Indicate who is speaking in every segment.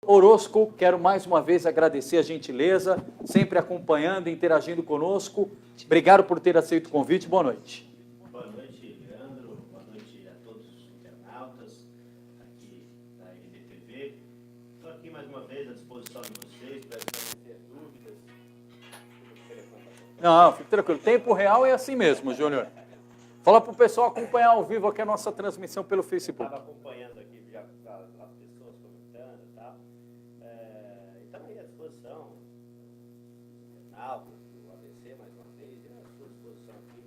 Speaker 1: Orozco, quero mais uma vez agradecer a gentileza, sempre acompanhando, interagindo conosco. Obrigado por ter aceito o convite. Boa noite.
Speaker 2: Boa noite, Leandro. Boa noite a todos os internautas aqui da NDTV. Estou aqui mais uma vez à disposição de vocês para esclarecer dúvidas.
Speaker 1: Não, fique tranquilo. Tempo real é assim mesmo, Júnior. Fala para o pessoal acompanhar ao vivo aqui a nossa transmissão pelo Facebook.
Speaker 2: Estava acompanhando aqui já as pessoas comentando e tal. E estamos aí à disposição. Internautas, do ABC mais uma vez, à sua disposição aqui.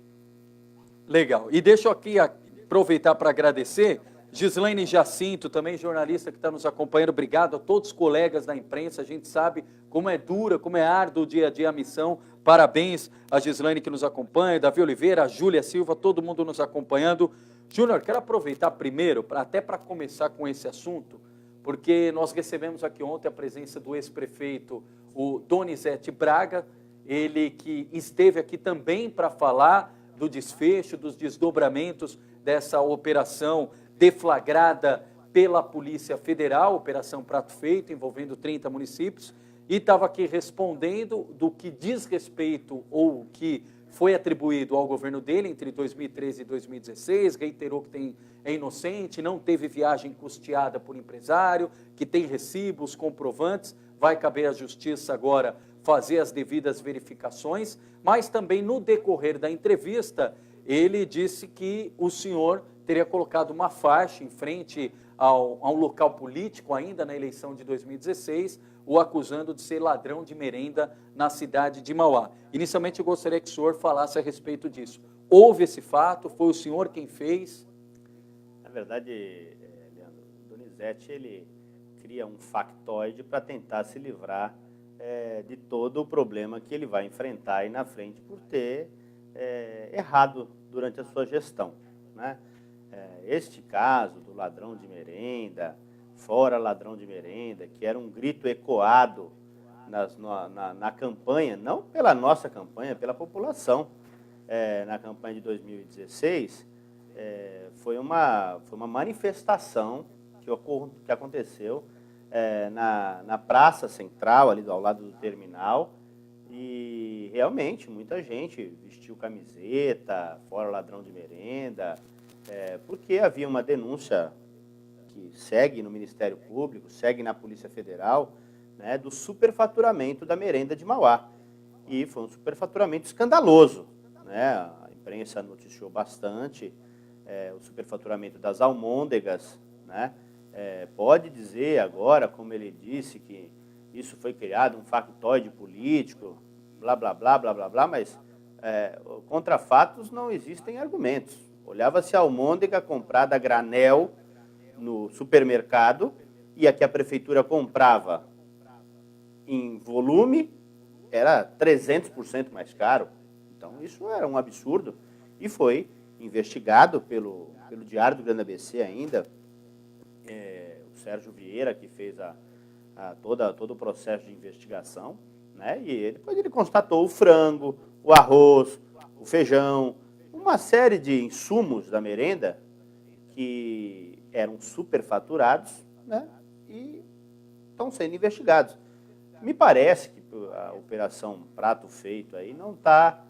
Speaker 1: Legal. E deixa eu aqui aproveitar para agradecer Gislaine Jacinto, também jornalista que está nos acompanhando. Obrigado a todos os colegas da imprensa. A gente sabe como é dura, como é árduo o dia a dia a missão. Parabéns a Gislaine que nos acompanha, Davi Oliveira, a Júlia Silva, todo mundo nos acompanhando. Júnior, quero aproveitar primeiro, até para começar com esse assunto, porque nós recebemos aqui ontem a presença do ex-prefeito, o Donizete Braga, ele que esteve aqui também para falar do desfecho, dos desdobramentos dessa operação deflagrada pela Polícia Federal, Operação Prato Feito, envolvendo 30 municípios, e estava aqui respondendo do que diz respeito ou que foi atribuído ao governo dele entre 2013 e 2016, reiterou que é inocente, não teve viagem custeada por empresário, que tem recibos, comprovantes, vai caber à Justiça agora fazer as devidas verificações, mas também no decorrer da entrevista, ele disse que o senhor teria colocado uma faixa em frente a um local político ainda na eleição de 2016, o acusando de ser ladrão de merenda na cidade de Mauá. Inicialmente eu gostaria que o senhor falasse a respeito disso. Houve esse fato? Foi o senhor quem fez?
Speaker 2: Na verdade, Leandro, o Donizete ele cria um factoide para tentar se livrar de todo o problema que ele vai enfrentar aí na frente por ter errado durante a sua gestão, né? Este caso do ladrão de merenda, fora ladrão de merenda, que era um grito ecoado na campanha, não pela nossa campanha, pela população, na campanha de 2016, foi uma manifestação que aconteceu na Praça Central, ali ao lado do terminal, e realmente muita gente vestiu camiseta, fora ladrão de merenda, porque havia uma denúncia que segue no Ministério Público, segue na Polícia Federal, né, do superfaturamento da merenda de Mauá. E foi um superfaturamento escandaloso, né? A imprensa noticiou bastante o superfaturamento das almôndegas, né? Pode dizer agora, como ele disse, que isso foi criado um factoide político, blá, blá, blá, blá, blá, blá, mas contra fatos não existem argumentos. Olhava-se a almôndega comprada a granel no supermercado e a que a prefeitura comprava em volume era 300% mais caro. Então, isso era um absurdo e foi investigado pelo Diário do Grande ABC ainda, o Sérgio Vieira, que fez todo o processo de investigação, né? E depois ele constatou o frango, o arroz, o feijão, uma série de insumos da merenda que eram superfaturados, né, e estão sendo investigados. Me parece que a Operação Prato Feito aí não está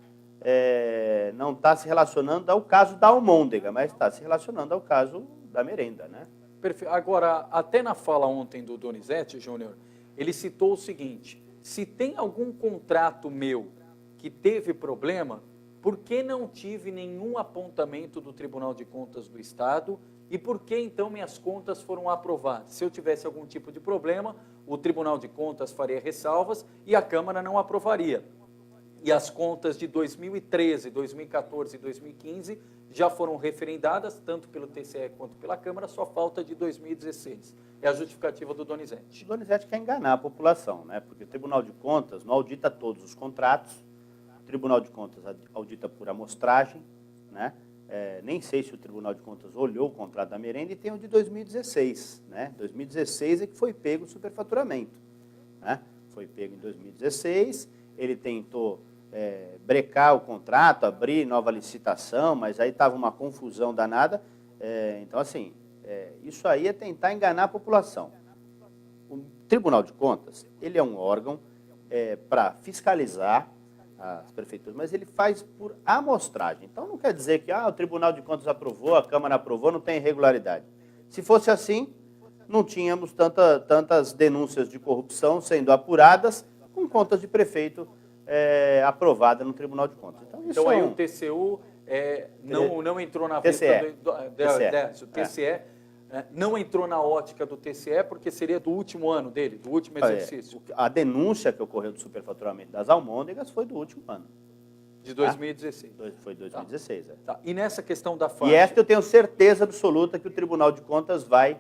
Speaker 2: se relacionando ao caso da almôndega, mas está se relacionando ao caso da merenda, né?
Speaker 1: Perfeito. Agora, até na fala ontem do Donizete, Júnior, ele citou o seguinte: se tem algum contrato meu que teve problema, por que não tive nenhum apontamento do Tribunal de Contas do Estado e por que então minhas contas foram aprovadas? Se eu tivesse algum tipo de problema, o Tribunal de Contas faria ressalvas e a Câmara não aprovaria. E as contas de 2013, 2014 e 2015 já foram referendadas, tanto pelo TCE quanto pela Câmara, só falta de 2016. É a justificativa do Donizete.
Speaker 2: O Donizete quer enganar a população, né? Porque o Tribunal de Contas não audita todos os contratos, o Tribunal de Contas audita por amostragem, né? Nem sei se o Tribunal de Contas olhou o contrato da merenda, e tem o de 2016, né? 2016 é que foi pego o superfaturamento, né? Foi pego em 2016, ele tentou brecar o contrato, abrir nova licitação, mas aí estava uma confusão danada. Então, assim, isso aí é tentar enganar a população. O Tribunal de Contas, ele é um órgão para fiscalizar as prefeituras, mas ele faz por amostragem. Então, não quer dizer que o Tribunal de Contas aprovou, a Câmara aprovou, não tem irregularidade. Se fosse assim, não tínhamos tantas denúncias de corrupção sendo apuradas com contas de prefeito aprovada no Tribunal de Contas.
Speaker 1: Então aí o TCU não entrou na vista o TCE não entrou na ótica do TCE porque seria do último ano dele, do último exercício.
Speaker 2: A denúncia que ocorreu do superfaturamento das almôndegas foi do último ano.
Speaker 1: De 2016.
Speaker 2: Foi 2016,
Speaker 1: Tá. E nessa questão da faixa?
Speaker 2: E esta eu tenho certeza absoluta que o Tribunal de Contas vai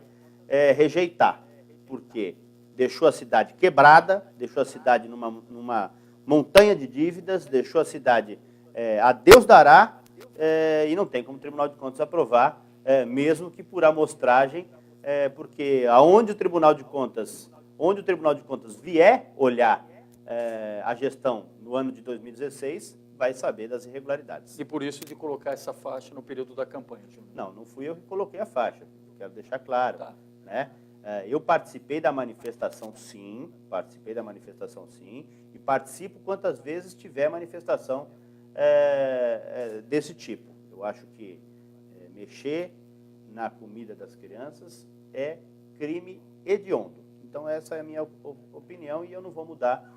Speaker 2: rejeitar, porque deixou a cidade quebrada, deixou a cidade numa montanha de dívidas, deixou a cidade a Deus dará, e não tem como o Tribunal de Contas aprovar, mesmo que por amostragem, porque onde o Tribunal de Contas vier olhar a gestão no ano de 2016, vai saber das irregularidades.
Speaker 1: E por isso de colocar essa faixa no período da campanha, Júnior?
Speaker 2: Não fui eu que coloquei a faixa, quero deixar claro.
Speaker 1: Tá.
Speaker 2: Né? Eu participei da manifestação, sim, e participo quantas vezes tiver manifestação desse tipo. Eu acho que mexer na comida das crianças é crime hediondo. Então, essa é a minha opinião e eu não vou mudar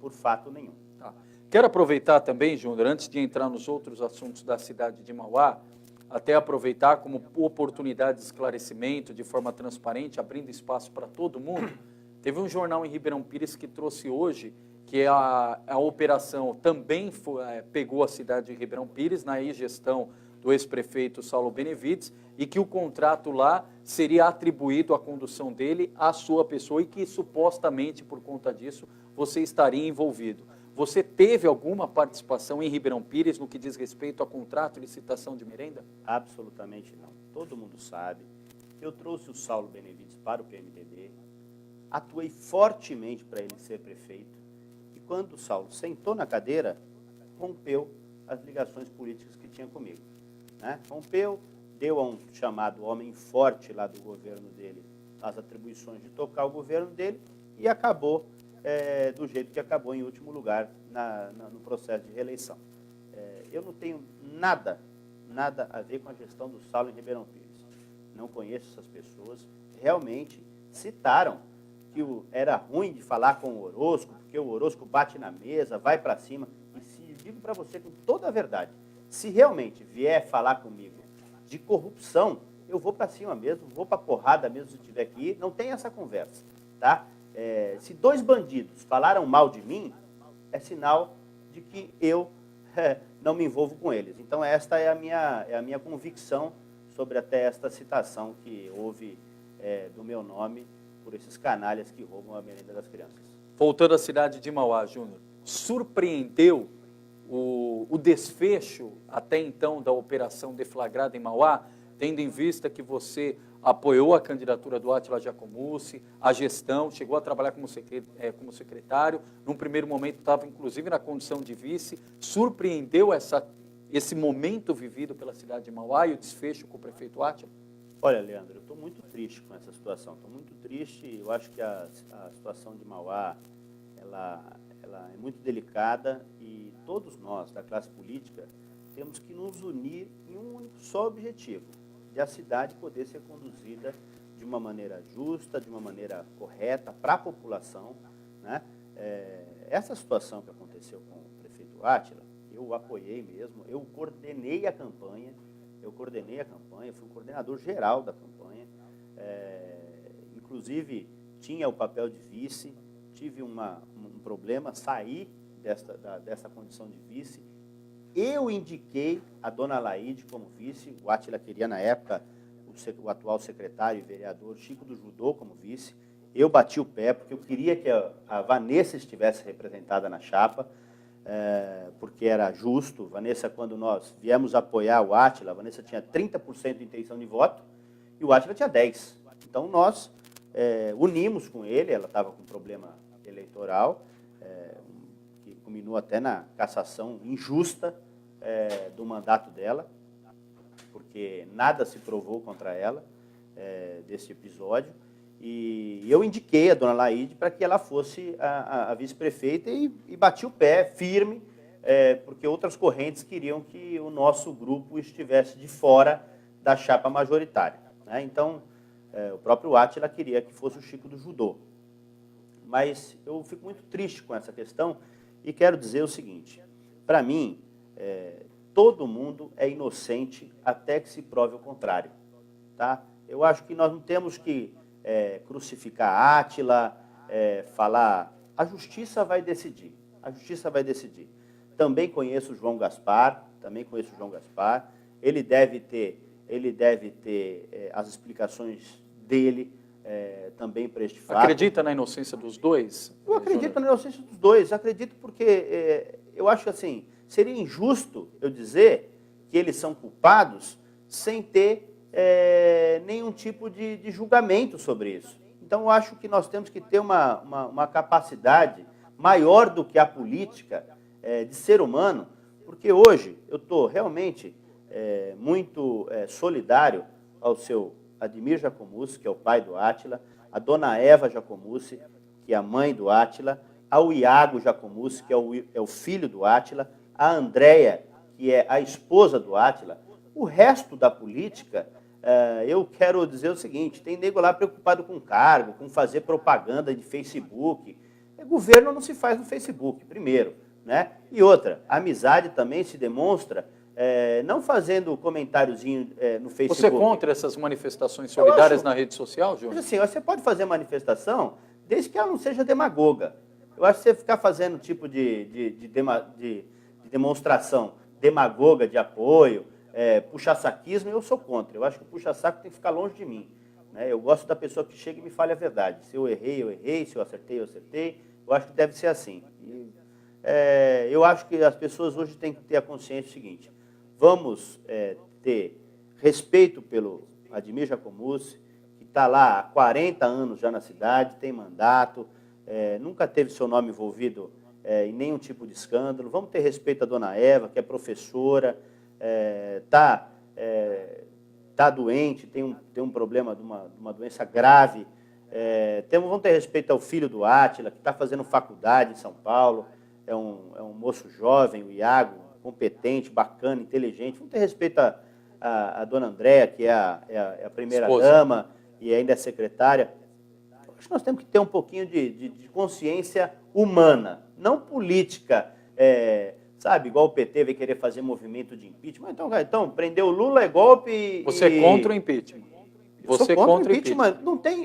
Speaker 2: por fato nenhum.
Speaker 1: Tá. Quero aproveitar também, Júnior, antes de entrar nos outros assuntos da cidade de Mauá, até aproveitar como oportunidade de esclarecimento, de forma transparente, abrindo espaço para todo mundo. Teve um jornal em Ribeirão Pires que trouxe hoje que a operação também pegou a cidade de Ribeirão Pires, na gestão do ex-prefeito Saulo Benevides, e que o contrato lá seria atribuído à condução dele à sua pessoa e que supostamente, por conta disso, você estaria envolvido. Você teve alguma participação em Ribeirão Pires no que diz respeito a contrato de licitação de merenda?
Speaker 2: Absolutamente não. Todo mundo sabe. Eu trouxe o Saulo Benevides para o PMDB, atuei fortemente para ele ser prefeito, e quando o Saulo sentou na cadeira, rompeu as ligações políticas que tinha comigo. Né? Rompeu, deu a um chamado homem forte lá do governo dele as atribuições de tocar o governo dele e acabou do jeito que acabou, em último lugar, no processo de reeleição. Eu não tenho nada a ver com a gestão do Saulo em Ribeirão Pires. Não conheço essas pessoas. Realmente citaram que era ruim de falar com o Orozco, porque o Orozco bate na mesa, vai para cima. E digo para você com toda a verdade, se realmente vier falar comigo de corrupção, eu vou para cima mesmo, vou para porrada mesmo se tiver que ir, não tem essa conversa, tá? Se dois bandidos falaram mal de mim, é sinal de que eu não me envolvo com eles. Então, esta é a minha convicção sobre até esta citação que houve do meu nome por esses canalhas que roubam a merenda das crianças.
Speaker 1: Voltando à cidade de Mauá, Júnior, surpreendeu o desfecho até então da operação deflagrada em Mauá, tendo em vista que você apoiou a candidatura do Átila Giacomussi, a gestão, chegou a trabalhar como secretário, num primeiro momento estava inclusive na condição de vice, surpreendeu esse momento vivido pela cidade de Mauá e o desfecho com o prefeito Átila?
Speaker 2: Olha, Leandro, eu estou muito triste com essa situação, estou muito triste, eu acho que a situação de Mauá, ela é muito delicada e todos nós, da classe política, temos que nos unir em um único só objetivo, de a cidade poder ser conduzida de uma maneira justa, de uma maneira correta para a população. Né? Essa situação que aconteceu com o prefeito Átila, eu apoiei mesmo, eu coordenei a campanha, fui o coordenador geral da campanha, inclusive tinha o papel de vice, tive um problema, saí dessa condição de vice. Eu indiquei a dona Laide como vice, o Átila queria na época o atual secretário e vereador Chico do Judô como vice. Eu bati o pé porque eu queria que a Vanessa estivesse representada na chapa, porque era justo. Vanessa, quando nós viemos apoiar o Átila, a Vanessa tinha 30% de intenção de voto e o Átila tinha 10%. Então nós unimos com ele, ela estava com problema eleitoral, que culminou até na cassação injusta do mandato dela, porque nada se provou contra ela desse episódio. E eu indiquei a dona Laide para que ela fosse a vice-prefeita e bati o pé firme, porque outras correntes queriam que o nosso grupo estivesse de fora da chapa majoritária, né? Então, o próprio Átila queria que fosse o Chico do Judô. Mas eu fico muito triste com essa questão e quero dizer o seguinte: para mim, todo mundo é inocente até que se prove o contrário, tá? Eu acho que nós não temos que crucificar Átila, falar, a justiça vai decidir, a justiça vai decidir. Também conheço o João Gaspar, ele deve ter as explicações dele também para este fato.
Speaker 1: Acredita na inocência dos dois?
Speaker 2: Eu acredito na inocência dos dois, acredito porque eu acho que assim, seria injusto eu dizer que eles são culpados sem ter nenhum tipo de julgamento sobre isso. Então, eu acho que nós temos que ter uma capacidade maior do que a política de ser humano, porque hoje eu estou realmente muito solidário ao seu Admir Jacomuzzi, que é o pai do Átila, a dona Eva Jacomuzzi, que é a mãe do Átila, ao Iago Jacomuzzi, que é o filho do Átila, a Andréia, que é a esposa do Átila. O resto da política, eu quero dizer o seguinte, tem nego lá preocupado com cargo, com fazer propaganda de Facebook. Governo não se faz no Facebook, primeiro, né? E outra, a amizade também se demonstra não fazendo comentáriozinho no Facebook.
Speaker 1: Você é contra essas manifestações solidárias na rede social, Júnior?
Speaker 2: Mas assim, você pode fazer manifestação desde que ela não seja demagoga. Eu acho que você ficar fazendo tipo de demonstração demagoga de apoio, puxa-saquismo, eu sou contra. Eu acho que o puxa-saco tem que ficar longe de mim, né? Eu gosto da pessoa que chega e me fale a verdade. Se eu errei, eu errei. Se eu acertei, eu acertei. Eu acho que deve ser assim. Eu acho que as pessoas hoje têm que ter a consciência seguinte: vamos ter respeito pelo Admir Jacomuzzi, que está lá há 40 anos já na cidade, tem mandato, nunca teve seu nome envolvido em nenhum tipo de escândalo. Vamos ter respeito à dona Eva, que é professora, tá doente, tem um problema de uma doença grave. Vamos ter respeito ao filho do Átila, que está fazendo faculdade em São Paulo, é um moço jovem, o Iago, competente, bacana, inteligente. Vamos ter respeito à dona Andréia, que é a primeira-dama e ainda é secretária. Acho que nós temos que ter um pouquinho de consciência humana, não política, sabe, igual o PT vai querer fazer movimento de impeachment. Então prender o Lula é golpe.
Speaker 1: Você é contra o impeachment?
Speaker 2: Você contra o impeachment?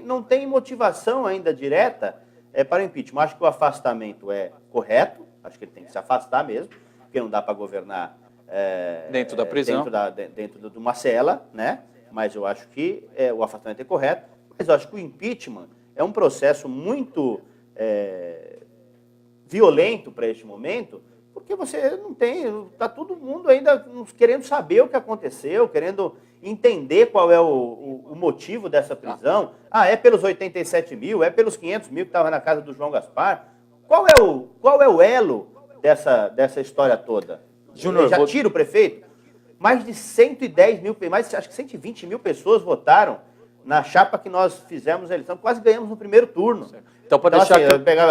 Speaker 2: Não tem motivação ainda direta para o impeachment. Acho que o afastamento é correto, acho que ele tem que se afastar mesmo, porque não dá para governar
Speaker 1: dentro da prisão,
Speaker 2: dentro de uma cela, né? Mas eu acho que o afastamento é correto. Mas eu acho que o impeachment é um processo muito violento para este momento, porque você não tem, está todo mundo ainda querendo saber o que aconteceu, querendo entender qual é o motivo dessa prisão. É pelos 87 mil, é pelos 500 mil que estava na casa do João Gaspar. Qual é o elo dessa história toda?
Speaker 1: Júnior,
Speaker 2: já tira o prefeito? Mais de 110 mil, acho que 120 mil pessoas votaram na chapa que nós fizemos a eleição. Quase ganhamos no primeiro turno.
Speaker 1: Então, para deixar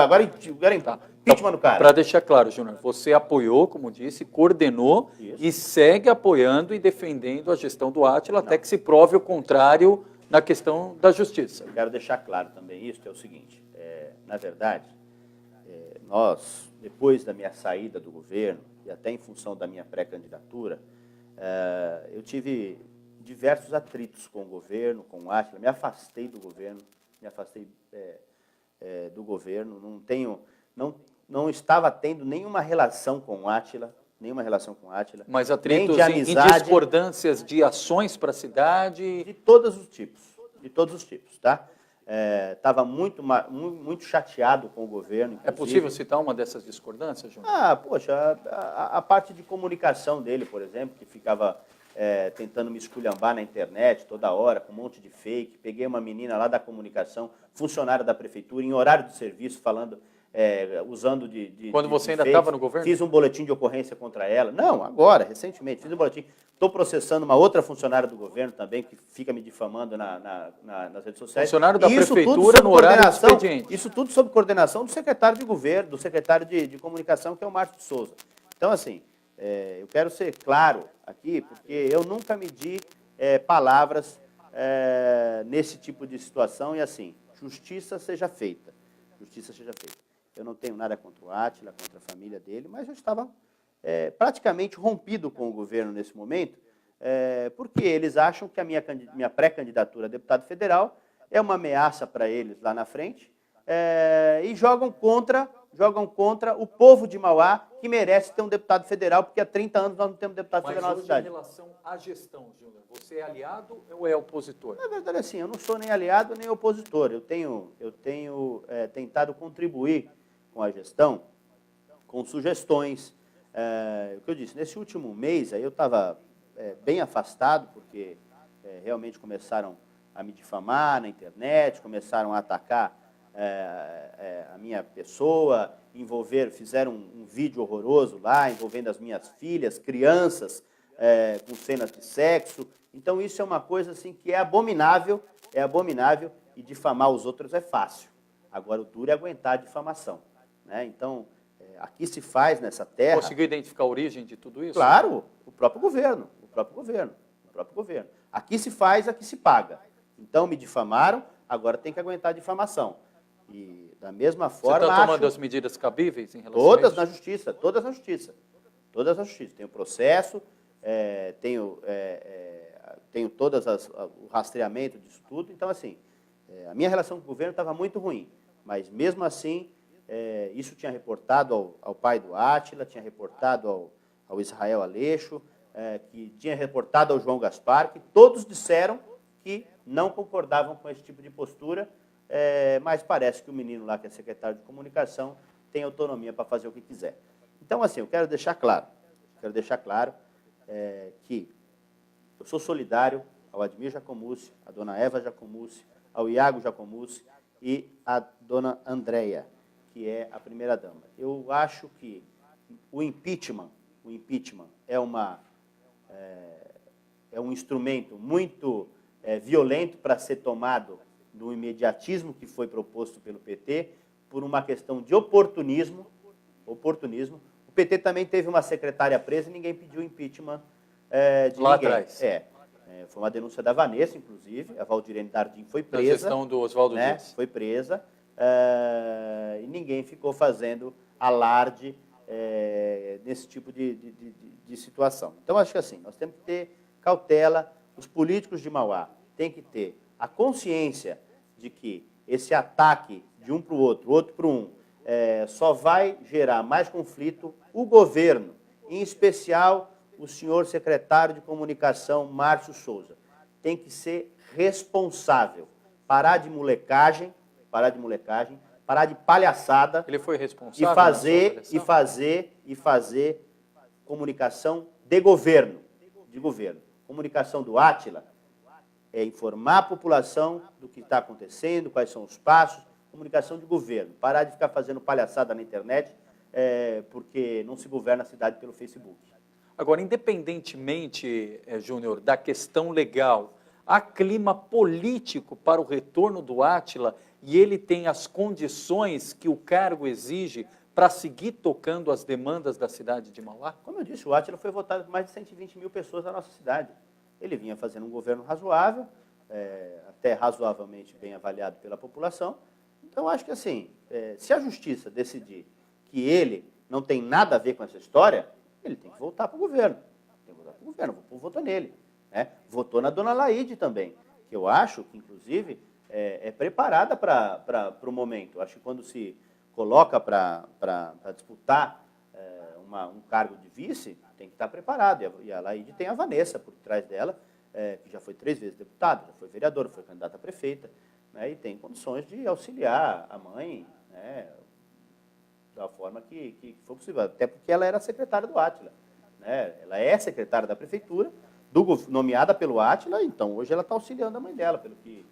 Speaker 2: agora impeachment no cara.
Speaker 1: Para deixar claro, Júnior, você apoiou, como disse, coordenou e segue apoiando e defendendo a gestão do Átila até que se prove o contrário na questão da justiça.
Speaker 2: Eu quero deixar claro também isso, é o seguinte, na verdade, nós, depois da minha saída do governo, e até em função da minha pré-candidatura, eu tive diversos atritos com o governo, com o Átila, me afastei do governo, não estava tendo nenhuma relação com o Átila,
Speaker 1: Mas atritos
Speaker 2: nem de amizade,
Speaker 1: em discordâncias de ações para a cidade?
Speaker 2: De todos os tipos, tá? Estava muito chateado com o governo. Inclusive.
Speaker 1: É possível citar uma dessas discordâncias, Júnior?
Speaker 2: Poxa, a parte de comunicação dele, por exemplo, que ficava tentando me esculhambar na internet toda hora, com um monte de fake. Peguei uma menina lá da comunicação, funcionária da prefeitura, em horário de serviço, falando usando
Speaker 1: Quando você ainda
Speaker 2: fakes.
Speaker 1: estava no governo?
Speaker 2: Fiz um boletim de ocorrência contra ela. Não, agora, recentemente, fiz um boletim. Estou processando uma outra funcionária do governo também, que fica me difamando nas redes sociais.
Speaker 1: Funcionário da
Speaker 2: E isso tudo
Speaker 1: prefeitura
Speaker 2: sob
Speaker 1: no horário do
Speaker 2: coordenação-
Speaker 1: expediente.
Speaker 2: Isso tudo sob coordenação do secretário de governo, do secretário de comunicação, que é o Márcio de Souza. Então, assim, eu quero ser claro aqui, porque eu nunca medi palavras nesse tipo de situação e, assim, justiça seja feita. Justiça seja feita. Eu não tenho nada contra o Átila, contra a família dele, mas eu estava praticamente rompido com o governo nesse momento, porque eles acham que a minha pré-candidatura a deputado federal é uma ameaça para eles lá na frente, e jogam contra o povo de Mauá, que merece ter um deputado federal, porque há 30 anos nós não temos deputado
Speaker 1: Mas
Speaker 2: federal na
Speaker 1: hoje, em
Speaker 2: cidade.
Speaker 1: relação à gestão, Júnior, você é aliado ou é opositor?
Speaker 2: Na verdade, assim, eu não sou nem aliado nem opositor. Eu tenho tentado contribuir com a gestão, com sugestões. O que eu disse, nesse último mês aí eu estava bem afastado, porque realmente começaram a me difamar na internet, começaram a atacar a minha pessoa, fizeram um vídeo horroroso lá, envolvendo as minhas filhas, crianças, com cenas de sexo. Então, isso é uma coisa assim que é abominável, e difamar os outros é fácil. Agora, o duro é aguentar a difamação, né? Então, aqui se faz nessa terra...
Speaker 1: Conseguiu identificar a origem de tudo isso?
Speaker 2: Claro, o próprio governo. Aqui se faz, aqui se paga. Então, me difamaram, agora tem que aguentar a difamação. E, da mesma forma,
Speaker 1: Você está tomando as medidas cabíveis em relação a
Speaker 2: todas
Speaker 1: isso?
Speaker 2: na justiça, todas na justiça. Todas na justiça. Tem o processo, tenho todas o rastreamento disso tudo. Então, assim, a minha relação com o governo estava muito ruim. Mas, mesmo assim, isso tinha reportado ao pai do Átila, tinha reportado ao Israel Aleixo, que tinha reportado ao João Gaspar, que todos disseram que não concordavam com esse tipo de postura, mas parece que o menino lá, que é secretário de comunicação, tem autonomia para fazer o que quiser. Então, assim, eu quero deixar claro que eu sou solidário ao Admir Jacomussi, à dona Eva Jacomussi, ao Iago Jacomussi e à dona Andréia, que é a primeira-dama. Eu acho que o impeachment é um instrumento muito violento para ser tomado no imediatismo que foi proposto pelo PT, por uma questão de oportunismo. O PT também teve uma secretária presa e ninguém pediu impeachment de
Speaker 1: lá
Speaker 2: ninguém.
Speaker 1: atrás.
Speaker 2: Foi uma denúncia da Vanessa, inclusive. A Valdirene Dardim foi presa.
Speaker 1: Na gestão do Oswaldo Dias.
Speaker 2: Foi presa. E ninguém ficou fazendo alarde nesse tipo de situação. Então, acho que assim, nós temos que ter cautela. Os políticos de Mauá têm que ter a consciência de que esse ataque de um para o outro para um, só vai gerar mais conflito. O governo, em especial o senhor secretário de comunicação, Márcio Souza, tem que ser responsável. Parar de molecagem, parar de palhaçada.
Speaker 1: Ele foi responsável
Speaker 2: E fazer comunicação de governo. Comunicação do Átila é informar a população do que está acontecendo, quais são os passos. Comunicação de governo. Parar de ficar fazendo palhaçada na internet, porque não se governa a cidade pelo Facebook.
Speaker 1: Agora, independentemente, Júnior, da questão legal, há clima político para o retorno do Átila e ele tem as condições que o cargo exige para seguir tocando as demandas da cidade de Mauá?
Speaker 2: Como eu disse, o Átila foi votado por mais de 120 mil pessoas na nossa cidade. Ele vinha fazendo um governo razoável, até razoavelmente bem avaliado pela população. Então, acho que assim, se a justiça decidir que ele não tem nada a ver com essa história, ele tem que voltar para o governo. O povo votou nele. Votou na dona Laide também, que eu acho que, inclusive, é preparada para o momento. Acho que quando se coloca para disputar um cargo de vice, tem que estar preparado. E a Laide tem a Vanessa por trás dela, que já foi 3 vezes deputada, já foi vereadora, foi candidata a prefeita, e tem condições de auxiliar a mãe, da forma que for possível. Até porque ela era secretária do Átila. Ela é secretária da prefeitura, nomeada pelo Átila, então hoje ela está auxiliando a mãe dela, pelo que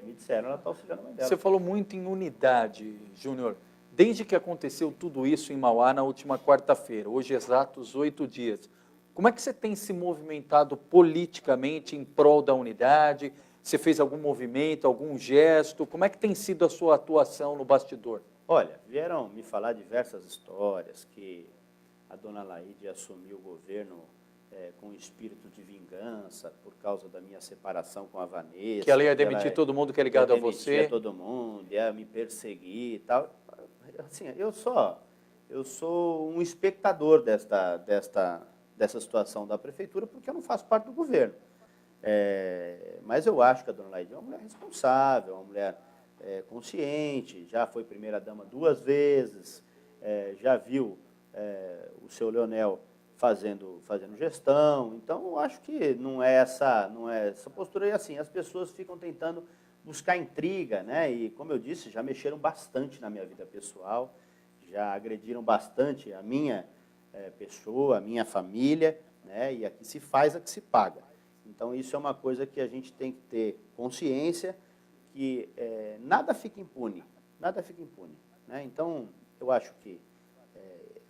Speaker 2: me disseram, ela está auxiliando a mãe dela.
Speaker 1: Você falou muito em unidade, Júnior. Desde que aconteceu tudo isso em Mauá na última quarta-feira, hoje exatos 8 dias, como é que você tem se movimentado politicamente em prol da unidade? Você fez algum movimento, algum gesto? Como é que tem sido a sua atuação no bastidor?
Speaker 2: Olha, vieram me falar diversas histórias que a dona Laíde assumiu o governo com espírito de vingança por causa da minha separação com a Vanessa.
Speaker 1: Que ela ia demitir todo mundo que é ligado a você.
Speaker 2: Demitir todo mundo, ia me perseguir e tal. Assim, eu sou um espectador dessa situação da prefeitura, porque eu não faço parte do governo. Mas eu acho que a dona Laíde é uma mulher responsável, uma mulher consciente, já foi primeira-dama 2 vezes, já viu o seu Leonel fazendo gestão. Então, eu acho que não é essa postura. E assim, as pessoas ficam tentando buscar intriga, né? E, como eu disse, já mexeram bastante na minha vida pessoal, já agrediram bastante a minha pessoa, a minha família, né? E aqui se faz, aqui se paga. Então, isso é uma coisa que a gente tem que ter consciência, que nada fica impune, né? Então, eu acho que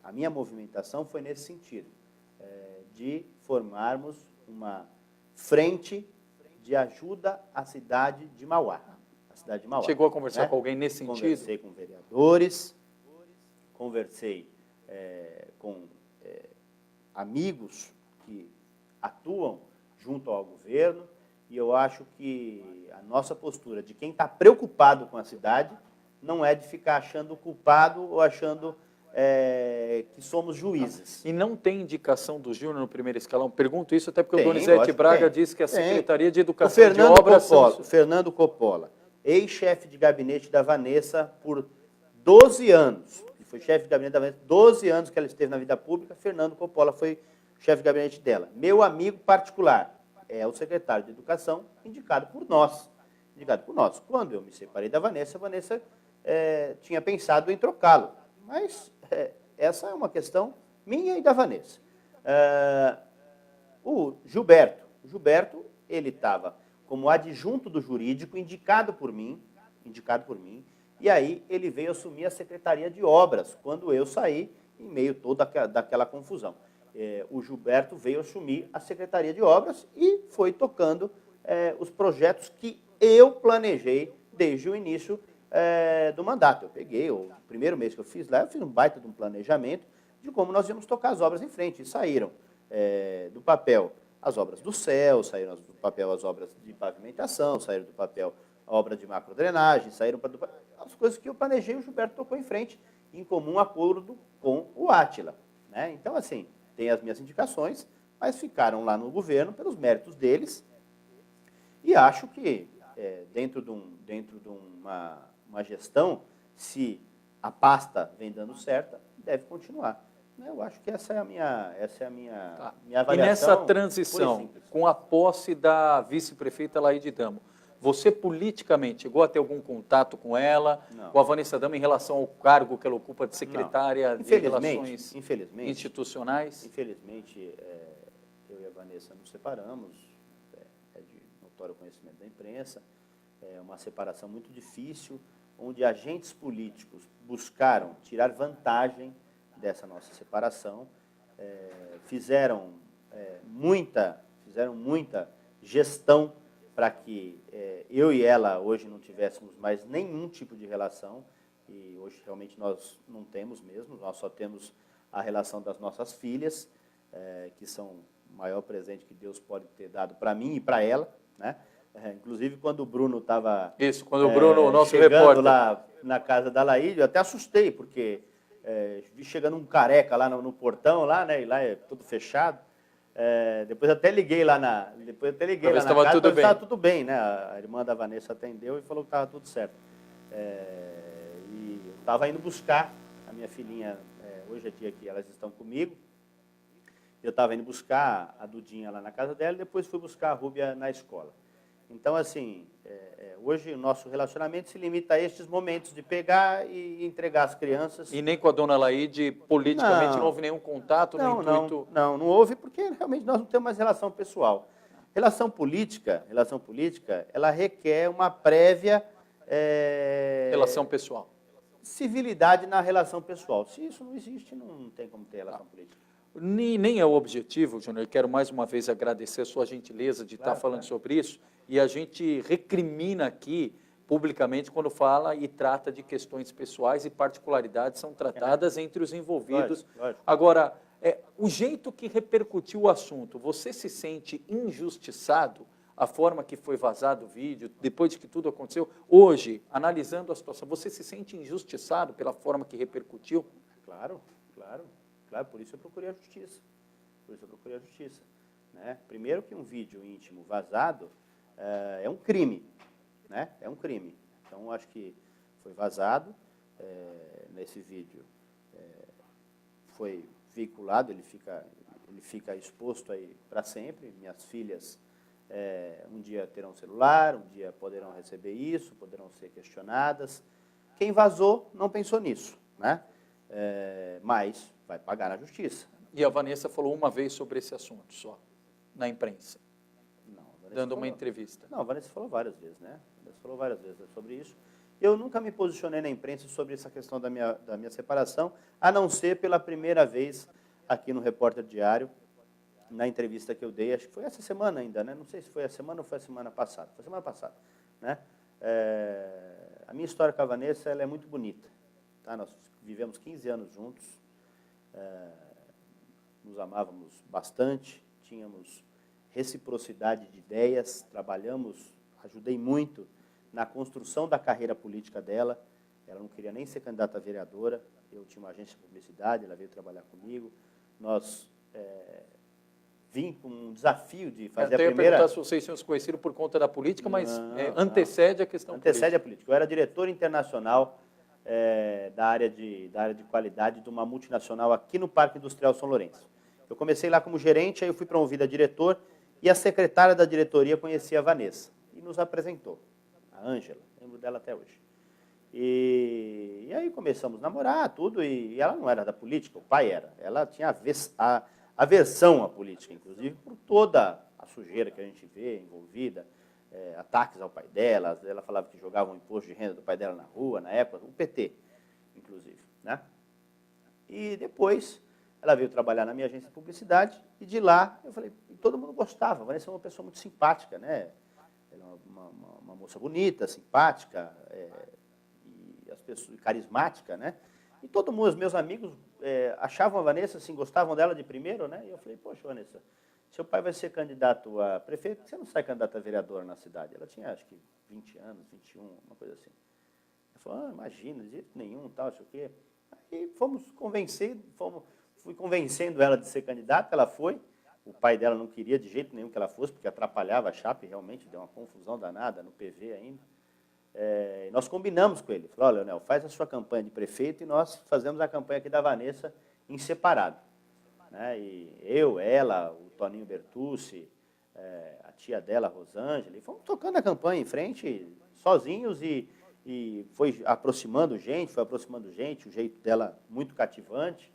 Speaker 2: a minha movimentação foi nesse sentido, de formarmos uma frente de ajuda à cidade de Mauá.
Speaker 1: Chegou a conversar com alguém nesse sentido?
Speaker 2: Conversei com vereadores, conversei com amigos que atuam junto ao governo, e eu acho que a nossa postura de quem está preocupado com a cidade não é de ficar achando culpado ou achando que somos juízes.
Speaker 1: E não tem indicação do Júnior no primeiro escalão? Pergunto isso até porque o
Speaker 2: Tem,
Speaker 1: Donizete Braga
Speaker 2: tem.
Speaker 1: disse que a
Speaker 2: Tem.
Speaker 1: Secretaria de Educação de Obras...
Speaker 2: O Fernando Coppola, ex-chefe de gabinete da Vanessa por 12 anos, que foi chefe de gabinete da Vanessa, 12 anos que ela esteve na vida pública, Fernando Coppola foi chefe de gabinete dela. Meu amigo particular é o secretário de Educação, indicado por nós. Quando eu me separei da Vanessa, a Vanessa tinha pensado em trocá-lo. Mas essa é uma questão minha e da Vanessa. O Gilberto, ele estava como adjunto do jurídico, indicado por mim, e aí ele veio assumir a Secretaria de Obras, quando eu saí, em meio toda daquela confusão. O Gilberto veio assumir a Secretaria de Obras e foi tocando os projetos que eu planejei desde o início do mandato. Eu peguei, o primeiro mês que eu fiz lá, eu fiz um baita de um planejamento de como nós íamos tocar as obras em frente. E saíram do papel as obras do céu, saíram do papel as obras de pavimentação, saíram do papel a obra de macrodrenagem, saíram as coisas que eu planejei, o Gilberto tocou em frente, em comum acordo com o Átila, né? Então, assim, tem as minhas indicações, mas ficaram lá no governo pelos méritos deles, e acho que dentro de uma gestão, se a pasta vem dando certo, deve continuar. Eu acho que essa é a minha avaliação.
Speaker 1: E nessa transição, com a posse da vice-prefeita Laíde Damo, você politicamente chegou a ter algum contato com ela, com a Vanessa Damo, em relação ao cargo que ela ocupa de secretária de Relações Institucionais?
Speaker 2: Infelizmente, eu e a Vanessa nos separamos, é de notório conhecimento da imprensa, é uma separação muito difícil, onde agentes políticos buscaram tirar vantagem dessa nossa separação, fizeram muita gestão para que eu e ela hoje não tivéssemos mais nenhum tipo de relação, e hoje realmente nós não temos mesmo, nós só temos a relação das nossas filhas, que são o maior presente que Deus pode ter dado para mim e para ela, né? Inclusive, quando o Bruno estava
Speaker 1: quando o Bruno, o nosso
Speaker 2: chegando
Speaker 1: repórter,
Speaker 2: lá na casa da Laíde, eu até assustei, porque vi chegando um careca lá no portão, lá, né, e lá é tudo fechado. Depois eu até liguei lá na casa, estava tudo bem, né? A irmã da Vanessa atendeu e falou que estava tudo certo. E eu estava indo buscar a minha filhinha, hoje é dia que elas estão comigo, eu estava indo buscar a Dudinha lá na casa dela e depois fui buscar a Rúbia na escola. Então, assim, hoje o nosso relacionamento se limita a estes momentos de pegar e entregar as crianças.
Speaker 1: E nem com a dona Laíde, politicamente, não houve nenhum contato, nem intuito?
Speaker 2: Não houve, porque realmente nós não temos mais relação pessoal. Relação política, ela requer uma prévia...
Speaker 1: Relação pessoal.
Speaker 2: civilidade na relação pessoal. Se isso não existe, não tem como ter relação política.
Speaker 1: Nem é o objetivo, Júnior. Eu quero mais uma vez agradecer a sua gentileza de estar falando sobre isso. E a gente recrimina aqui publicamente quando fala e trata de questões pessoais e particularidades são tratadas entre os envolvidos.
Speaker 2: Lógico.
Speaker 1: Agora, o jeito que repercutiu o assunto, você se sente injustiçado? A forma que foi vazado o vídeo, depois de que tudo aconteceu, hoje, analisando a situação, você se sente injustiçado pela forma que repercutiu?
Speaker 2: Claro, por isso eu procurei a justiça. Né? Primeiro que um vídeo íntimo vazado é um crime, né? É um crime. Então, acho que foi vazado, nesse vídeo foi veiculado, ele fica exposto aí para sempre. Minhas filhas um dia terão celular, um dia poderão receber isso, poderão ser questionadas. Quem vazou não pensou nisso, né? Mas vai pagar na justiça.
Speaker 1: E a Vanessa falou uma vez sobre esse assunto só, na imprensa,
Speaker 2: Não,
Speaker 1: dando uma entrevista.
Speaker 2: Não, a Vanessa falou várias vezes, né? A Vanessa falou várias vezes sobre isso. Eu nunca me posicionei na imprensa sobre essa questão da minha separação, a não ser pela primeira vez aqui no Repórter Diário, na entrevista que eu dei, acho que foi essa semana ainda, né? Não sei se foi a semana ou foi a semana passada. Foi a semana passada, né? A minha história com a Vanessa, ela é muito bonita. Tá? Nós vivemos 15 anos juntos, nos amávamos bastante, tínhamos reciprocidade de ideias, trabalhamos, ajudei muito na construção da carreira política dela. Ela não queria nem ser candidata a vereadora, eu tinha uma agência de publicidade, ela veio trabalhar comigo. Nós vim com um desafio de fazer a primeira...
Speaker 1: Eu ia perguntar se vocês tinham se conhecido por conta da política, mas antecede a questão política.
Speaker 2: Antecede a política. Eu era diretor internacional da área de qualidade de uma multinacional aqui no Parque Industrial São Lourenço. Eu comecei lá como gerente, aí eu fui promovido a diretor, e a secretária da diretoria conhecia a Vanessa, e nos apresentou, a Ângela, lembro dela até hoje. E aí começamos a namorar, tudo, e ela não era da política, o pai era. Ela tinha aversão à política, inclusive, por toda a sujeira que a gente vê envolvida, ataques ao pai dela. Ela falava que jogava um imposto de renda do pai dela na rua, na época, o PT, inclusive, né? E depois ela veio trabalhar na minha agência de publicidade, e de lá eu falei, todo mundo gostava. A Vanessa é uma pessoa muito simpática, né? Ela é uma moça bonita, simpática, e as pessoas carismática, né? E todo mundo, os meus amigos, achavam a Vanessa, assim, gostavam dela de primeiro, né? E eu falei, poxa, Vanessa, seu pai vai ser candidato a prefeito, por que você não sai candidata a vereadora na cidade? Ela tinha, acho que, 20 anos, 21, uma coisa assim. Ela falou, imagina, de jeito nenhum, tal, não sei o quê. Aí fui convencendo ela de ser candidata, ela foi. O pai dela não queria de jeito nenhum que ela fosse, porque atrapalhava a chapa, e realmente deu uma confusão danada no PV ainda. Nós combinamos com ele. Falou, olha, Leonel, faz a sua campanha de prefeito e nós fazemos a campanha aqui da Vanessa em separado. Né? E eu, ela, o Toninho Bertucci, a tia dela, a Rosângela, e fomos tocando a campanha em frente, sozinhos, e foi aproximando gente, o jeito dela muito cativante.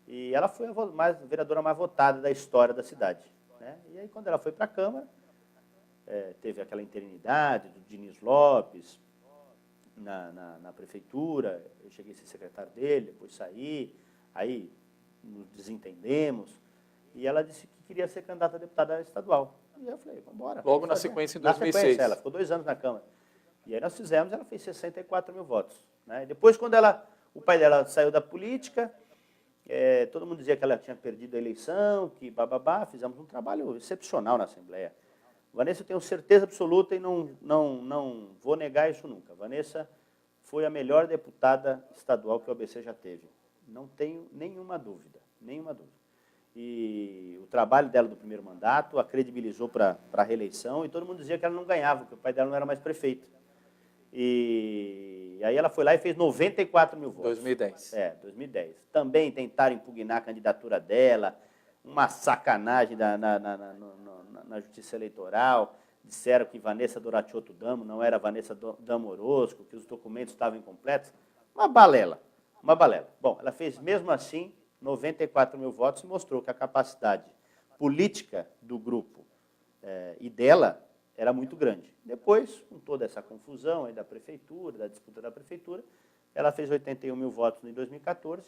Speaker 2: E ela foi a vereadora mais votada da história da cidade. Né? E aí, quando ela foi para a Câmara, teve aquela interinidade do Diniz Lopes na prefeitura, eu cheguei a ser secretário dele, depois saí, aí nos desentendemos, e ela disse que queria ser candidata a deputada estadual. E eu falei, vamos embora.
Speaker 1: Logo na sequência, em 2006.
Speaker 2: Na sequência, ela ficou 2 anos na Câmara. E aí nós fizemos, ela fez 64 mil votos. Né? E depois, quando o pai dela saiu da política, todo mundo dizia que ela tinha perdido a eleição, que bababá, fizemos um trabalho excepcional na Assembleia. Vanessa, eu tenho certeza absoluta e não vou negar isso nunca. Vanessa foi a melhor deputada estadual que o ABC já teve. Não tenho nenhuma dúvida, nenhuma dúvida. E o trabalho dela do primeiro mandato a credibilizou para a reeleição, e todo mundo dizia que ela não ganhava, porque o pai dela não era mais prefeito. E aí ela foi lá e fez 94 mil votos.
Speaker 1: 2010.
Speaker 2: 2010. Também tentaram impugnar a candidatura dela, uma sacanagem na Justiça Eleitoral. Disseram que Vanessa Doratiotto Damo não era Vanessa Damo Orozco, que os documentos estavam incompletos. Uma balela, uma balela. Bom, ela fez mesmo assim 94 mil votos e mostrou que a capacidade política do grupo e dela era muito grande. Depois, com toda essa confusão aí da prefeitura, da disputa da prefeitura, ela fez 81 mil votos em 2014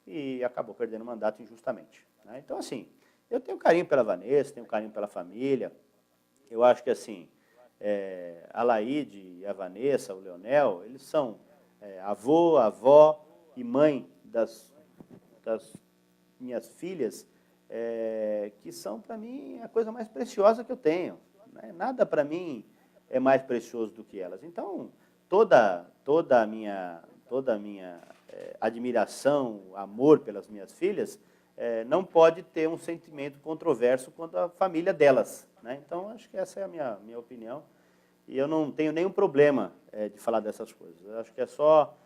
Speaker 2: e acabou perdendo o mandato injustamente, né? Então, assim, eu tenho carinho pela Vanessa, tenho carinho pela família. Eu acho que, assim, a Laide e a Vanessa, o Leonel, eles são avô, avó e mãe das minhas filhas, que são, para mim, a coisa mais preciosa que eu tenho, né? Nada, para mim, é mais precioso do que elas. Então, toda a minha admiração, amor pelas minhas filhas, não pode ter um sentimento controverso quanto à família delas, né? Então, acho que essa é a minha opinião. E eu não tenho nenhum problema de falar dessas coisas. Eu acho que é só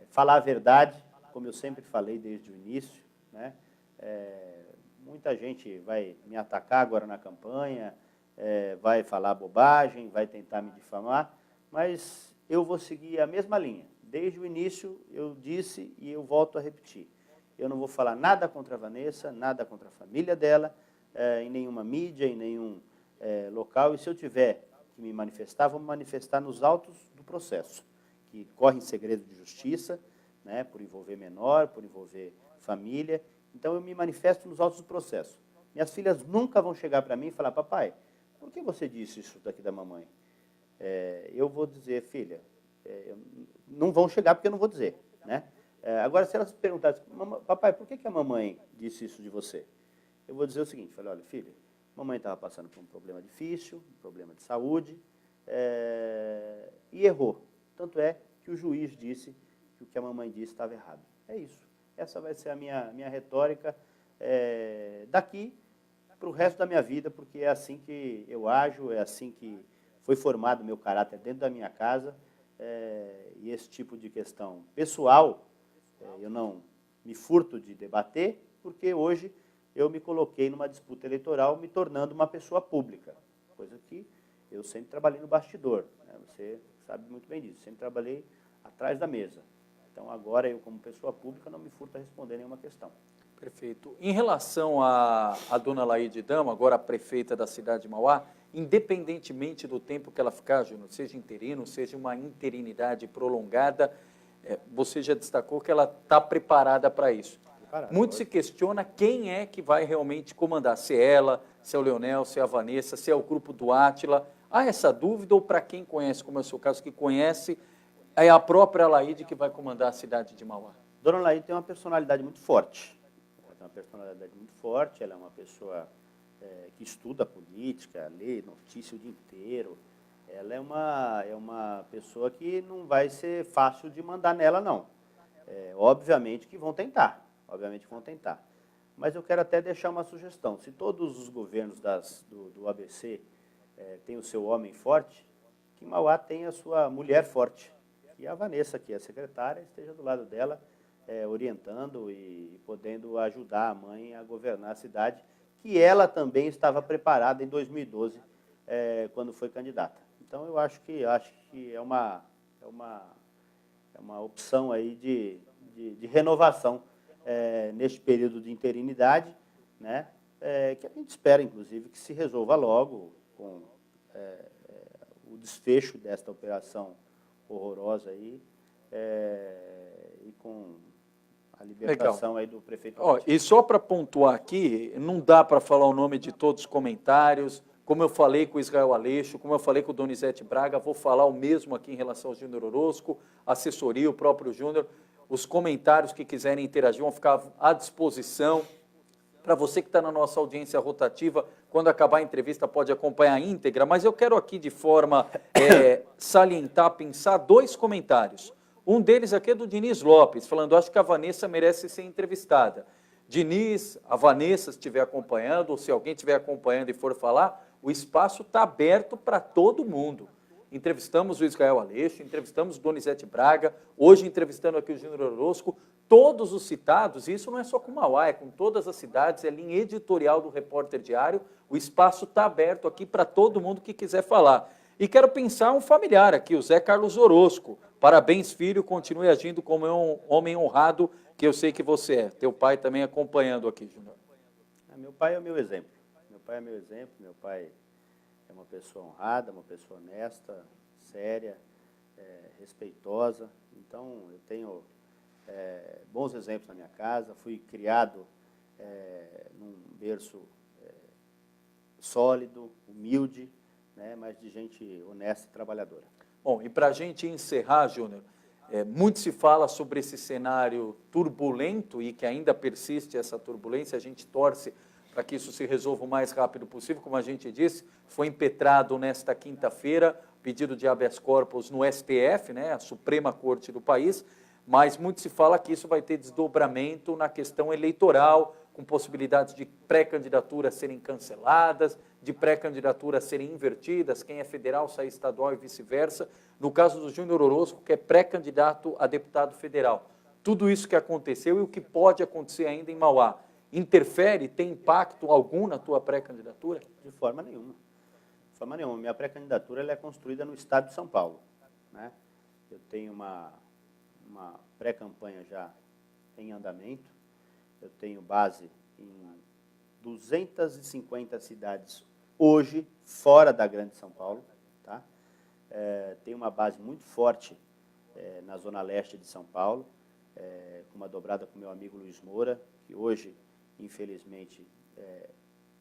Speaker 2: falar a verdade, como eu sempre falei desde o início, né? Muita gente vai me atacar agora na campanha, vai falar bobagem, vai tentar me difamar, mas eu vou seguir a mesma linha. Desde o início eu disse e eu volto a repetir. Eu não vou falar nada contra a Vanessa, nada contra a família dela, em nenhuma mídia, em nenhum local. E se eu tiver que me manifestar, vou me manifestar nos autos do processo, que corre em segredo de justiça, né, por envolver menor, por envolver família. Então eu me manifesto nos autos do processo. Minhas filhas nunca vão chegar para mim e falar: papai, por que você disse isso daqui da mamãe? Eu vou dizer: filha, não vão chegar porque eu não vou dizer, né? Agora, se elas perguntarem: papai, por que a mamãe disse isso de você? Eu vou dizer o seguinte: falei, olha, filha, mamãe estava passando por um problema difícil, um problema de saúde, e errou. Tanto é que o juiz disse que o que a mamãe disse estava errado. É isso. Essa vai ser a minha retórica daqui para o resto da minha vida, porque é assim que eu ajo, é assim que foi formado o meu caráter dentro da minha casa, e esse tipo de questão pessoal, eu não me furto de debater, porque hoje eu me coloquei numa disputa eleitoral me tornando uma pessoa pública, coisa que eu sempre trabalhei no bastidor, né? Você sabe muito bem disso, sempre trabalhei atrás da mesa. Então, agora, eu, como pessoa pública, não me furto a responder nenhuma questão.
Speaker 1: Perfeito. Em relação à dona Laide Dama, agora a prefeita da cidade de Mauá, independentemente do tempo que ela ficar, Júnior, seja interino, seja uma interinidade prolongada, você já destacou que ela está preparada para isso. Muito se questiona quem é que vai realmente comandar, se é ela, se é o Leonel, se é a Vanessa, se é o grupo do Átila. Há essa dúvida, ou para quem conhece, como é o seu caso, que conhece, é a própria Laide que vai comandar a cidade de Mauá?
Speaker 2: Dona Laide tem uma personalidade muito forte. Ela tem uma personalidade muito forte, ela é uma pessoa que estuda política, lê notícia o dia inteiro. Ela é uma pessoa que não vai ser fácil de mandar nela, não. Obviamente que vão tentar, Mas eu quero até deixar uma sugestão. Se todos os governos do ABC têm o seu homem forte, que Mauá tenha a sua mulher forte. E a Vanessa, que é a secretária, esteja do lado dela, orientando e podendo ajudar a mãe a governar a cidade, que ela também estava preparada em 2012, quando foi candidata. Então, eu acho que é uma opção aí de renovação neste período de interinidade, né? Que a gente espera, inclusive, que se resolva logo com o desfecho desta operação horrorosa aí, e com a libertação aí do prefeito.
Speaker 1: E só para pontuar aqui, não dá para falar o nome de todos os comentários, como eu falei com o Israel Aleixo, como eu falei com o Donizete Braga, vou falar o mesmo aqui em relação ao Júnior Orozco, assessoria, o próprio Júnior. Os comentários que quiserem interagir vão ficar à disposição. Para você que está na nossa audiência rotativa, quando acabar a entrevista pode acompanhar a íntegra, mas eu quero aqui de forma salientar, pensar dois comentários. Um deles aqui é do Diniz Lopes, falando: acho que a Vanessa merece ser entrevistada. Diniz, a Vanessa, se estiver acompanhando, ou se alguém estiver acompanhando e for falar, o espaço está aberto para todo mundo. Entrevistamos o Israel Aleixo, entrevistamos o Donizete Braga, hoje entrevistando aqui o Júnior Orozco, todos os citados, e isso não é só com Mauá, é com todas as cidades, é linha editorial do Repórter Diário, o espaço está aberto aqui para todo mundo que quiser falar. E quero pensar um familiar aqui, o Zé Carlos Orozco. Parabéns, filho, continue agindo como um homem honrado, que eu sei que você é. Teu pai também acompanhando aqui, Júnior.
Speaker 2: Meu pai é o meu exemplo. Meu pai é uma pessoa honrada, uma pessoa honesta, séria, respeitosa. Então, Então, eu tenho bons exemplos na minha casa, fui criado num berço sólido, humilde, né, mas de gente honesta e trabalhadora.
Speaker 1: Bom, e para a gente encerrar, Júnior, muito se fala sobre esse cenário turbulento e que ainda persiste essa turbulência, a gente torce para que isso se resolva o mais rápido possível, como a gente disse, foi impetrado nesta quinta-feira pedido de habeas corpus no STF, né, a Suprema Corte do país, mas muito se fala que isso vai ter desdobramento na questão eleitoral, com possibilidades de pré-candidaturas serem canceladas, de pré-candidaturas serem invertidas, quem é federal sai estadual e vice-versa. No caso do Júnior Orozco, que é pré-candidato a deputado federal. Tudo isso que aconteceu e o que pode acontecer ainda em Mauá, interfere, tem impacto algum na tua pré-candidatura?
Speaker 2: De forma nenhuma. De forma nenhuma. Minha pré-candidatura ela é construída no estado de São Paulo, né? Eu tenho uma pré-campanha já em andamento, eu tenho base em 250 cidades hoje, fora da Grande São Paulo, tá? Tenho uma base muito forte na Zona Leste de São Paulo, com uma dobrada com meu amigo Luiz Moura, que hoje, infelizmente,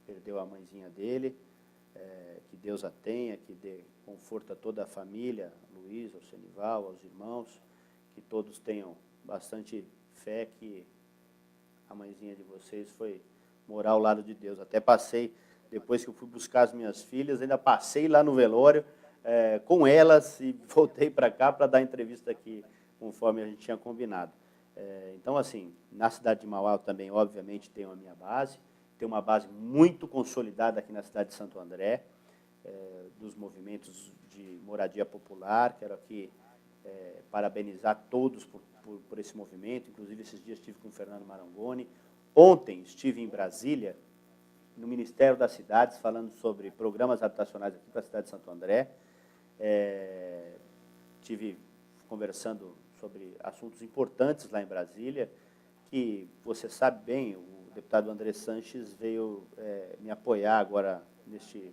Speaker 2: perdeu a mãezinha dele, que Deus a tenha, que dê conforto a toda a família, Luiz, ao Senival, aos irmãos, que todos tenham bastante fé que a mãezinha de vocês foi morar ao lado de Deus. Até passei, depois que eu fui buscar as minhas filhas, ainda passei lá no velório com elas e voltei para cá para dar entrevista aqui, conforme a gente tinha combinado. Então, assim, na cidade de Mauá eu também, obviamente, tenho a minha base, tenho uma base muito consolidada aqui na cidade de Santo André, dos movimentos de moradia popular. Quero aqui parabenizar todos por esse movimento. Inclusive, esses dias estive com o Fernando Marangoni. Ontem estive em Brasília, no Ministério das Cidades, falando sobre programas habitacionais aqui para a cidade de Santo André. Estive conversando sobre assuntos importantes lá em Brasília, que você sabe bem, o deputado André Sanches veio me apoiar agora neste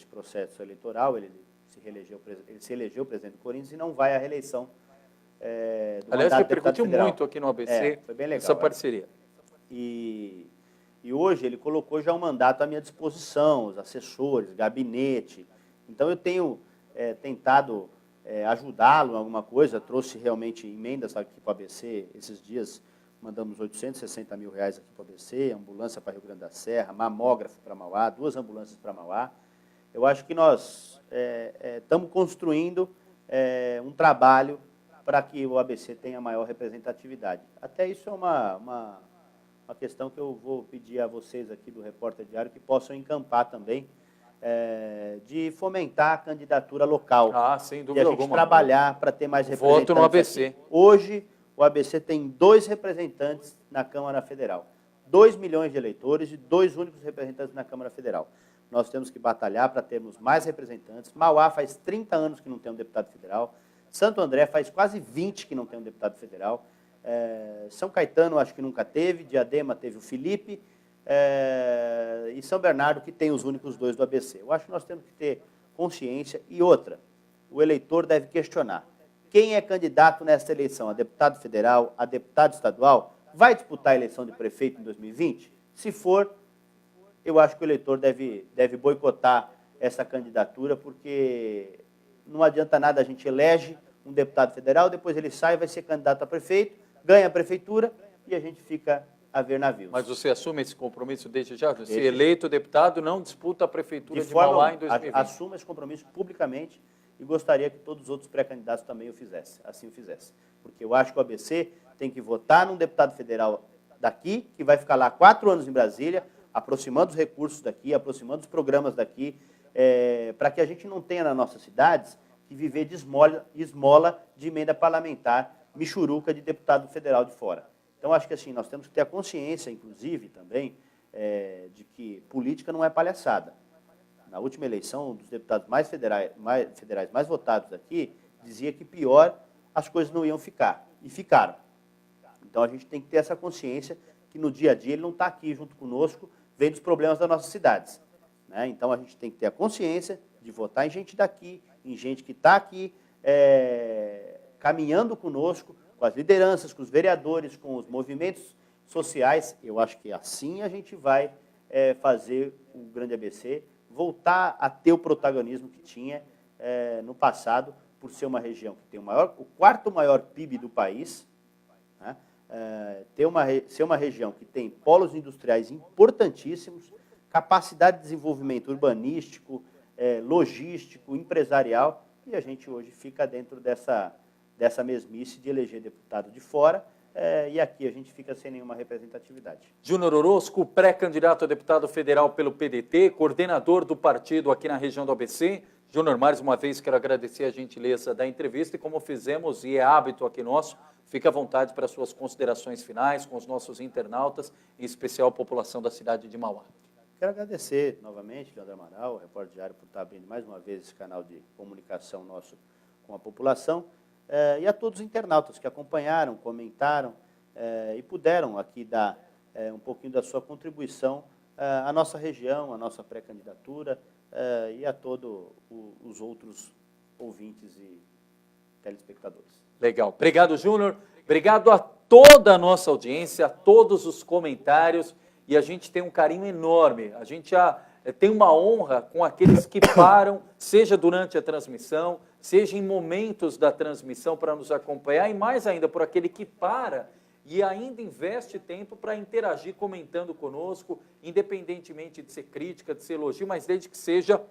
Speaker 2: processo eleitoral. Ele se elegeu presidente do Corinthians e não vai à reeleição do
Speaker 1: Aliás,
Speaker 2: mandato de deputado
Speaker 1: repercutiu
Speaker 2: federal.
Speaker 1: muito aqui no ABC
Speaker 2: Foi bem legal,
Speaker 1: essa parceria.
Speaker 2: E hoje ele colocou já um mandato à minha disposição, os assessores, gabinete. Então eu tenho tentado ajudá-lo em alguma coisa, trouxe realmente emendas aqui para o ABC. Esses dias mandamos R$860 mil aqui para o ABC, ambulância para Rio Grande da Serra, mamógrafo para Mauá, 2 ambulâncias para Mauá. Eu acho que nós estamos construindo um trabalho para que o ABC tenha maior representatividade. Até isso é uma questão que eu vou pedir a vocês aqui do Repórter Diário, que possam encampar também, de fomentar a candidatura local.
Speaker 1: Sem
Speaker 2: e
Speaker 1: dúvida
Speaker 2: a gente
Speaker 1: alguma.
Speaker 2: trabalhar para ter mais representantes.
Speaker 1: Voto no ABC.
Speaker 2: Aqui. Hoje, o ABC tem 2 representantes na Câmara Federal. 2 milhões de eleitores e 2 únicos representantes na Câmara Federal. Nós temos que batalhar para termos mais representantes. Mauá faz 30 anos que não tem um deputado federal. Santo André faz quase 20 que não tem um deputado federal. São Caetano acho que nunca teve, Diadema teve o Felipe, e São Bernardo que tem os únicos 2 do ABC. Eu acho que nós temos que ter consciência. E outra, o eleitor deve questionar. Quem é candidato nessa eleição? A deputado federal, a deputado estadual? Vai disputar a eleição de prefeito em 2020? Se for, eu acho que o eleitor deve boicotar essa candidatura, porque não adianta nada, a gente elege um deputado federal, depois ele sai, vai ser candidato a prefeito, ganha a prefeitura e a gente fica a ver navios.
Speaker 1: Mas você assume esse compromisso desde já? Se eleito deputado, não disputa a prefeitura de Mauá em 2020?
Speaker 2: Assumo esse compromisso publicamente e gostaria que todos os outros pré-candidatos também assim o fizessem. Porque eu acho que o ABC tem que votar num deputado federal daqui, que vai ficar lá 4 anos em Brasília, aproximando os recursos daqui, aproximando os programas daqui, para que a gente não tenha nas nossas cidades que viver de esmola de emenda parlamentar, michuruca de deputado federal de fora. Então, acho que assim, nós temos que ter a consciência, inclusive, também, de que política não é palhaçada. Na última eleição, um dos deputados mais federais mais votados aqui, dizia que pior as coisas não iam ficar. E ficaram. Então, a gente tem que ter essa consciência que no dia a dia ele não está aqui junto conosco, vendo os problemas das nossas cidades. Né? Então, a gente tem que ter a consciência de votar em gente daqui, em gente que está aqui caminhando conosco, com as lideranças, com os vereadores, com os movimentos sociais. Eu acho que assim a gente vai fazer o Grande ABC voltar a ter o protagonismo que tinha no passado, por ser uma região que tem o quarto maior PIB do país, né? Ser uma região que tem polos industriais importantíssimos, capacidade de desenvolvimento urbanístico, logístico, empresarial, e a gente hoje fica dentro dessa mesmice de eleger deputado de fora, e aqui a gente fica sem nenhuma representatividade.
Speaker 1: Júnior Orozco, pré-candidato a deputado federal pelo PDT, coordenador do partido aqui na região do ABC. Júnior, mais uma vez quero agradecer a gentileza da entrevista e como fizemos, e é hábito aqui nosso, fique à vontade para suas considerações finais com os nossos internautas, em especial a população da cidade de Mauá.
Speaker 2: Quero agradecer novamente, Leandro Amaral, o Repórter Diário, por estar abrindo mais uma vez esse canal de comunicação nosso com a população, e a todos os internautas que acompanharam, comentaram e puderam aqui dar um pouquinho da sua contribuição à nossa região, à nossa pré-candidatura e a todos os outros ouvintes e telespectadores.
Speaker 1: Legal. Obrigado, Júnior. Obrigado a toda a nossa audiência, a todos os comentários, e a gente tem um carinho enorme. A gente já tem uma honra com aqueles que param, seja durante a transmissão, seja em momentos da transmissão para nos acompanhar, e mais ainda por aquele que para e ainda investe tempo para interagir comentando conosco, independentemente de ser crítica, de ser elogio, mas desde que seja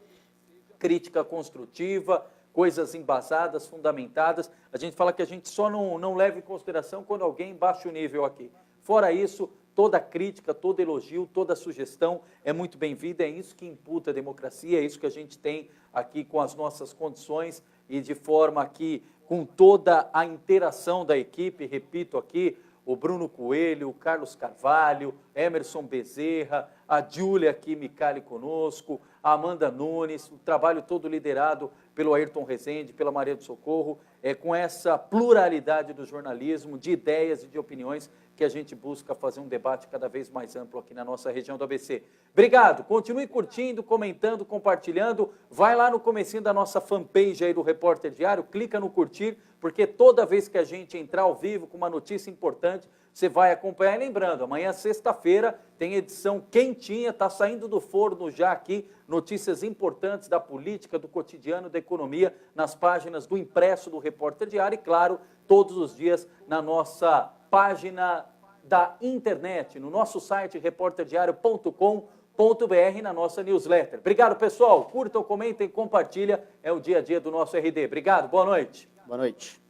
Speaker 1: crítica construtiva, coisas embasadas, fundamentadas. A gente fala que a gente só não leva em consideração quando alguém baixa o nível aqui. Fora isso, toda crítica, todo elogio, toda sugestão é muito bem-vinda, é isso que imputa a democracia, é isso que a gente tem aqui com as nossas condições e de forma que, com toda a interação da equipe, repito aqui, o Bruno Coelho, o Carlos Carvalho, Emerson Bezerra, a Júlia aqui, Micali conosco, a Amanda Nunes, o trabalho todo liderado pelo Ayrton Rezende, pela Maria do Socorro, com essa pluralidade do jornalismo, de ideias e de opiniões, que a gente busca fazer um debate cada vez mais amplo aqui na nossa região do ABC. Obrigado, continue curtindo, comentando, compartilhando, vai lá no comecinho da nossa fanpage aí do Repórter Diário, clica no curtir, porque toda vez que a gente entrar ao vivo com uma notícia importante, você vai acompanhar. E lembrando, amanhã, sexta-feira, tem edição quentinha, está saindo do forno já aqui, notícias importantes da política, do cotidiano, da economia, nas páginas do impresso do Repórter Diário e, claro, todos os dias na nossa página da internet, no nosso site reporterdiario.com.br, na nossa newsletter. Obrigado, pessoal. Curtam, comentem, compartilhem. É o dia a dia do nosso RD. Obrigado, boa noite.
Speaker 2: Boa noite.